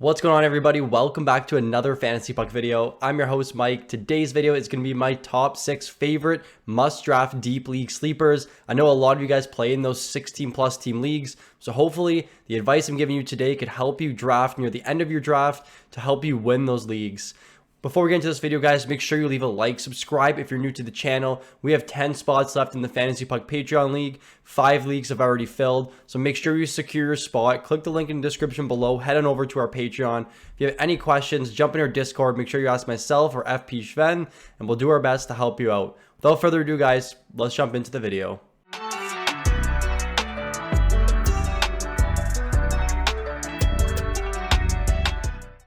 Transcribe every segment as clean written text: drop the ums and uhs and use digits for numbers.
What's going on, everybody? Welcome back to another Fantasy Puck video. I'm your host, Mike. Today's video is going to be my top 6 favorite must-draft deep league sleepers. I know a lot of you guys play in those 16-plus team leagues, so hopefully the advice I'm giving you today could help you draft near the end of your draft to help you win those leagues. Before we get into this video, guys, make sure you leave a like, subscribe if you're new to the channel. We have 10 spots left in the Fantasy Puck Patreon League. 5 leagues have already filled, so make sure you secure your spot. Click the link in the description below. Head on over to our Patreon. If you have any questions, jump in our Discord. Make sure you ask myself or FP Schven, and we'll do our best to help you out. Without further ado, guys, let's jump into the video.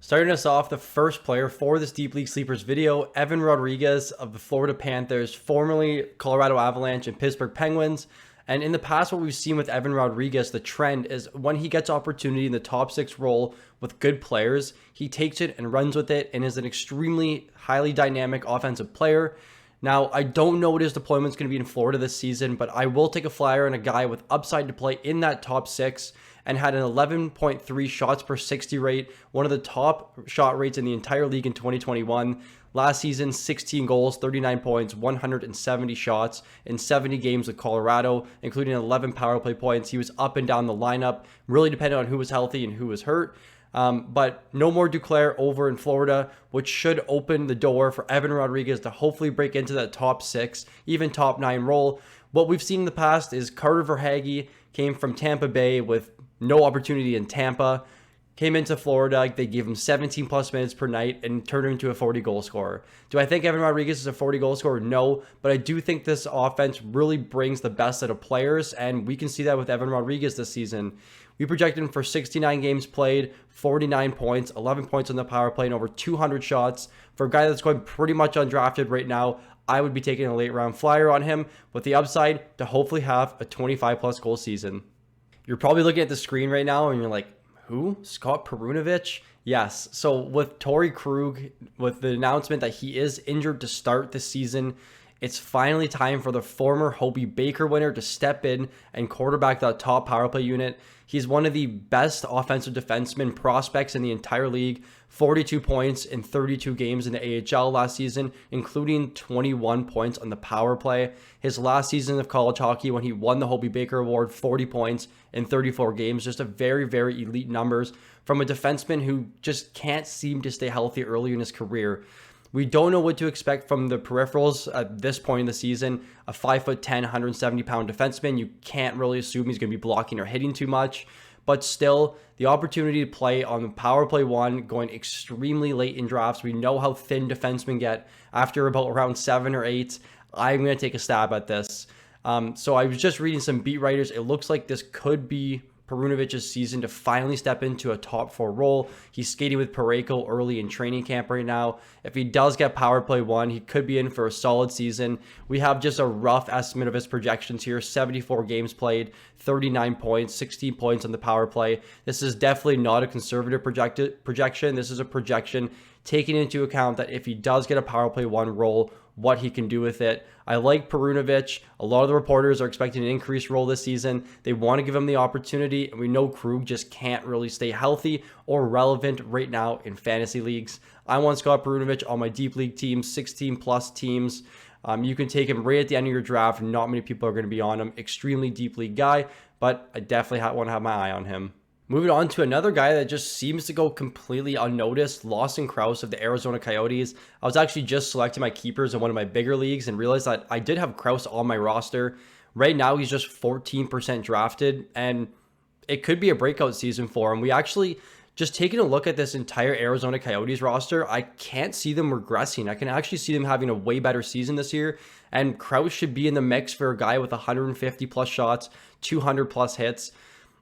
Starting us off, the first player for this Deep League Sleepers video, Evan Rodrigues of the Florida Panthers, formerly Colorado Avalanche and Pittsburgh Penguins. And in the past, what we've seen with Evan Rodrigues, the trend is when he gets opportunity in the top 6 role with good players, he takes it and runs with it and is an extremely highly dynamic offensive player. Now, I don't know what his deployment is going to be in Florida this season, but I will take a flyer on a guy with upside to play in that top 6 and had an 11.3 shots per 60 rate, one of the top shot rates in the entire league in 2021. Last season, 16 goals, 39 points, 170 shots in 70 games with Colorado, including 11 power play points. He was up and down the lineup, really depended on who was healthy and who was hurt. But no more Duclair over in Florida, which should open the door for Evan Rodrigues to hopefully break into that top 6, even top 9 role. What we've seen in the past is Carter Verhaeghe came from Tampa Bay with no opportunity in Tampa, came into Florida, they gave him 17 plus minutes per night and turned him into a 40 goal scorer. Do I think Evan Rodrigues is a 40 goal scorer? No, but I do think this offense really brings the best out of players, and we can see that with Evan Rodrigues this season. We projected him for 69 games played, 49 points, 11 points on the power play, and over 200 shots. For a guy that's going pretty much undrafted right now, I would be taking a late round flyer on him with the upside to hopefully have a 25 plus goal season. You're probably looking at the screen right now and you're like, who? Scott Perunovich? Yes. So with Torey Krug, with the announcement that he is injured to start the season, it's finally time for the former Hobey Baker winner to step in and quarterback that top power play unit. He's one of the best offensive defenseman prospects in the entire league. 42 points in 32 games in the AHL last season, including 21 points on the power play. His last season of college hockey, when he won the Hobey Baker Award, 40 points in 34 games. Just a very, very elite numbers from a defenseman who just can't seem to stay healthy early in his career. We don't know what to expect from the peripherals at this point in the season. A 5'10", 170-pound defenseman, you can't really assume he's going to be blocking or hitting too much. But still, the opportunity to play on the power play 1 going extremely late in drafts. We know how thin defensemen get after about around 7 or 8. I'm going to take a stab at this. So I was just reading some beat writers. It looks like this could be Perunovich's season to finally step into a top 4 role. He's skating with Parayko early in training camp right now. If he does get power play 1, he could be in for a solid season. We have just a rough estimate of his projections here. 74 games played, 39 points, 16 points on the power play. This is definitely not a conservative projection. This is a projection taking into account that if he does get a power play 1 role, what he can do with it. I like Perunovich. A lot of the reporters are expecting an increased role this season. They want to give him the opportunity, and we know Krug just can't really stay healthy or relevant right now in fantasy leagues. I want Scott Perunovich on my deep league teams, 16 plus teams. You can take him right at the end of your draft. Not many people are going to be on him. Extremely deep league guy, but I definitely want to have my eye on him. Moving on to another guy that just seems to go completely unnoticed, Lawson Crouse of the Arizona Coyotes. I was actually just selecting my keepers in one of my bigger leagues and realized that I did have Crouse on my roster. Right now, he's just 14% drafted, and it could be a breakout season for him. We actually, just taking a look at this entire Arizona Coyotes roster, I can't see them regressing. I can actually see them having a way better season this year, and Crouse should be in the mix for a guy with 150 plus shots, 200 plus hits.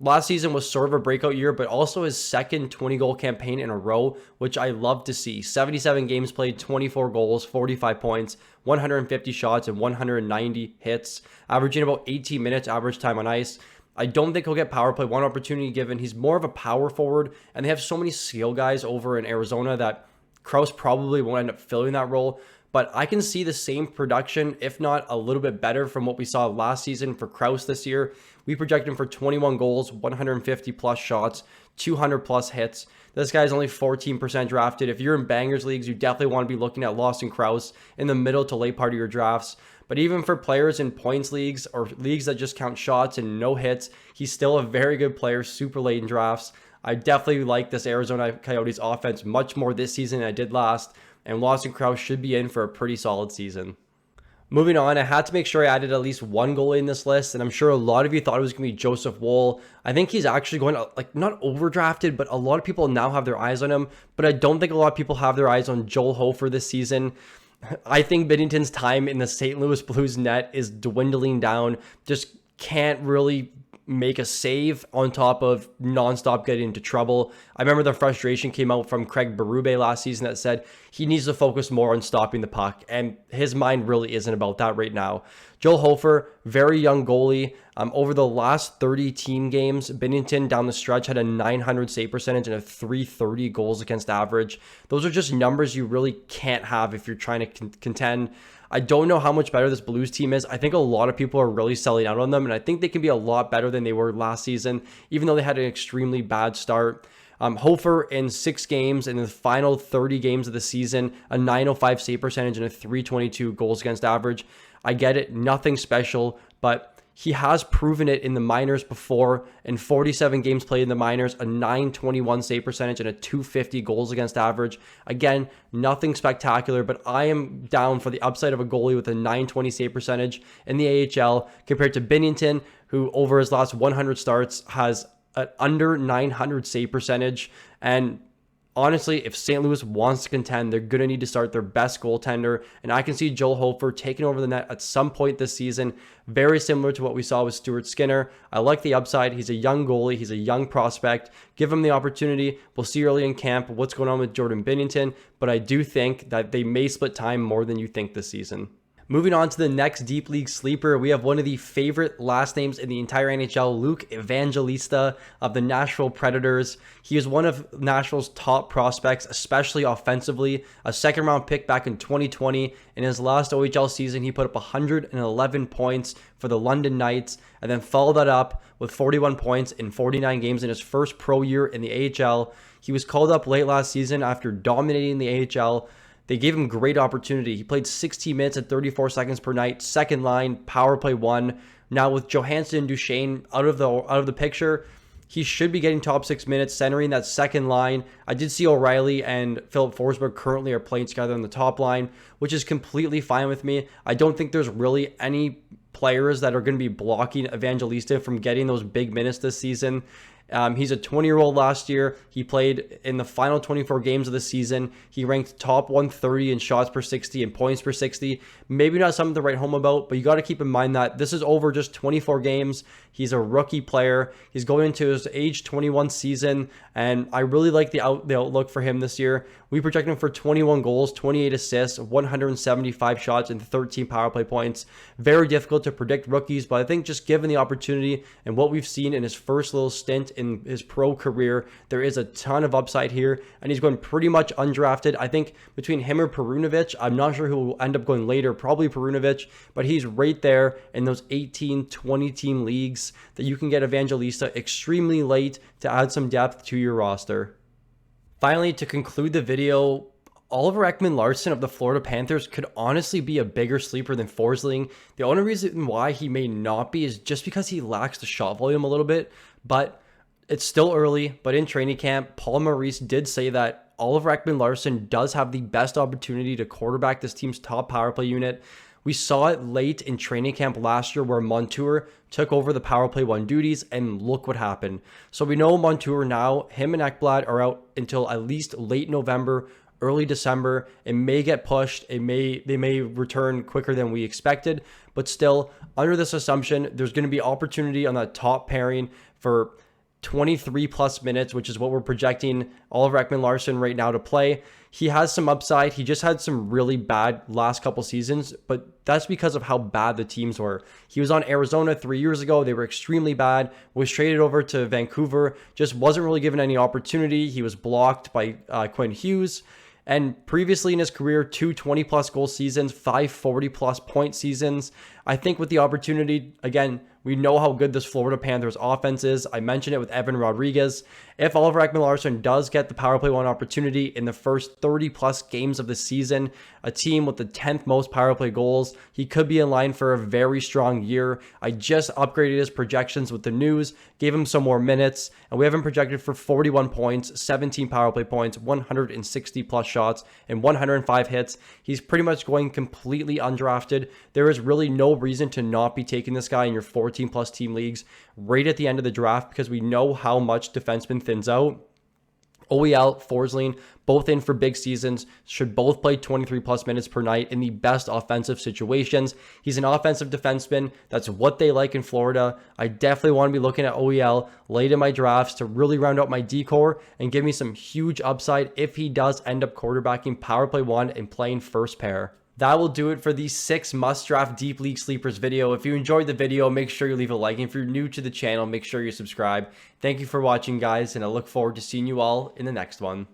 Last season was sort of a breakout year, but also his second 20-goal campaign in a row, which I love to see. 77 games played, 24 goals, 45 points, 150 shots, and 190 hits, averaging about 18 minutes average time on ice. I don't think he'll get power play 1 opportunity given he's more of a power forward, and they have so many skill guys over in Arizona that Crouse probably won't end up filling that role. but I can see the same production, if not a little bit better from what we saw last season for Krause this year. We project him for 21 goals, 150 plus shots, 200 plus hits. This guy's only 14% drafted. If you're in bangers leagues, you definitely want to be looking at Lawson Krause in the middle to late part of your drafts. But even for players in points leagues or leagues that just count shots and no hits, he's still a very good player, super late in drafts. I definitely like this Arizona Coyotes offense much more this season than I did last, and Lawson Krause should be in for a pretty solid season. Moving on, I had to make sure I added at least one goalie in this list, and I'm sure a lot of you thought it was going to be Joseph Woll. I think he's actually going to, not overdrafted, but a lot of people now have their eyes on him, but I don't think a lot of people have their eyes on Joel Hofer this season. I think Binnington's time in the St. Louis Blues net is dwindling down, just can't really make a save on top of nonstop getting into trouble. I remember the frustration came out from Craig Berube last season that said he needs to focus more on stopping the puck, and his mind really isn't about that right now. Joel Hofer, very young goalie. Over the last 30 team games, Binnington down the stretch had a 900 save percentage and a 330 goals against average. Those are just numbers you really can't have if you're trying to contend. I don't know how much better this Blues team is. I think a lot of people are really selling out on them, and I think they can be a lot better than they were last season, even though they had an extremely bad start. Hofer in 6 games in the final 30 games of the season, a 905 save percentage and a 322 goals against average. I get it, nothing special, but he has proven it in the minors before. In 47 games played in the minors, a 921 save percentage and a 250 goals against average. Again, nothing spectacular, but I am down for the upside of a goalie with a 920 save percentage in the AHL compared to Binnington, who over his last 100 starts has an under 900 save percentage. And honestly, if St. Louis wants to contend, they're going to need to start their best goaltender. And I can see Joel Hofer taking over the net at some point this season, very similar to what we saw with Stuart Skinner. I like the upside. He's a young goalie. He's a young prospect. Give him the opportunity. We'll see early in camp what's going on with Jordan Binnington. But I do think that they may split time more than you think this season. Moving on to the next Deep League sleeper, we have one of the favorite last names in the entire NHL, Luke Evangelista of the Nashville Predators. He is one of Nashville's top prospects, especially offensively. A second-round pick back in 2020. In his last OHL season, he put up 111 points for the London Knights, and then followed that up with 41 points in 49 games in his first pro year in the AHL. He was called up late last season after dominating the AHL. They gave him great opportunity. He played 16 minutes at 34 seconds per night, second line, power play 1. Now with Johansson and Duchesne out of the picture, he should be getting top 6 minutes, centering that second line. I did see O'Reilly and Philip Forsberg currently are playing together on the top line, which is completely fine with me. I don't think there's really any players that are going to be blocking Evangelista from getting those big minutes this season. He's a 20-year-old last year. He played in the final 24 games of the season. He ranked top 130 in shots per 60 and points per 60. Maybe not something to write home about, but you got to keep in mind that this is over just 24 games. He's a rookie player. He's going into his age 21 season, and I really like the outlook for him this year. We project him for 21 goals, 28 assists, 175 shots, and 13 power play points. Very difficult to predict rookies, but I think just given the opportunity and what we've seen in his first little stint in his pro career, there is a ton of upside here, and he's going pretty much undrafted. I think between him or Perunovic, I'm not sure who will end up going later, probably Perunovic, but he's right there in those 18, 20 team leagues that you can get Evangelista extremely late to add some depth to your roster. Finally, to conclude the video, Oliver Ekman-Larsson of the Florida Panthers could honestly be a bigger sleeper than Forsling. The only reason why he may not be is just because he lacks the shot volume a little bit, but it's still early. But in training camp, Paul Maurice did say that Oliver Ekman-Larsson does have the best opportunity to quarterback this team's top power play unit. We saw it late in training camp last year where Montour took over the power play 1 duties, and look what happened. So we know Montour now, him and Ekblad are out until at least late November, early December. It may get pushed. They may return quicker than we expected, but still, under this assumption, there's going to be opportunity on that top pairing for 23 plus minutes, which is what we're projecting Oliver Ekman-Larsson right now to play. He has some upside. He just had some really bad last couple seasons, but that's because of how bad the teams were. He was on Arizona 3 years ago. They were extremely bad, was traded over to Vancouver, just wasn't really given any opportunity. He was blocked by Quinn Hughes. And previously in his career, 220+ goal seasons, 540+ point seasons. I think with the opportunity, again, we know how good this Florida Panthers offense is. I mentioned it with Evan Rodrigues. If Oliver Ekman-Larsson does get the power play one opportunity in the first 30+ games of the season, a team with the 10th most power play goals, he could be in line for a very strong year. I just upgraded his projections with the news, gave him some more minutes, and we have him projected for 41 points, 17 power play points, 160+ shots, and 105 hits. He's pretty much going completely undrafted. There is really no reason to not be taking this guy in your 14+ team leagues right at the end of the draft, because we know how much defenseman thins out. OEL, Forsling, both in for big seasons, should both play 23+ minutes per night in the best offensive situations. He's an offensive defenseman. That's what they like in Florida. I definitely want to be looking at OEL late in my drafts to really round out my decor and give me some huge upside if he does end up quarterbacking power play one and playing first pair. That will do it for the 6 must-draft Deep League Sleepers video. If you enjoyed the video, make sure you leave a like. And if you're new to the channel, make sure you subscribe. Thank you for watching, guys, and I look forward to seeing you all in the next one.